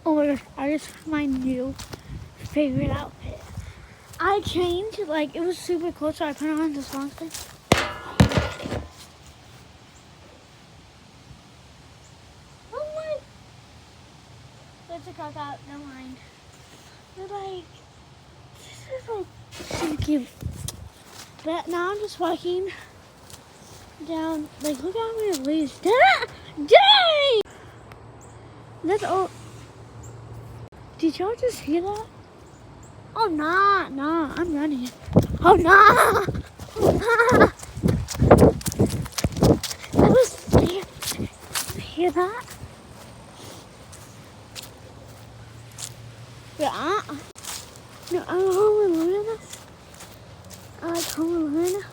Oh my gosh, I just found my new favorite outfit. I changed, like, it was super cool, so I put on this long sleeve. Oh my! Let's cross out, never mind. But, like, this is, like, so cute. But now I'm just walking down, like, look how many leaves. Dang! That's all. Did y'all just hear that? Oh, nah, I'm running. Oh, nah! Oh, nah! That was scary. Did you hear that? Yeah. No, I'm home alone. I like home alone.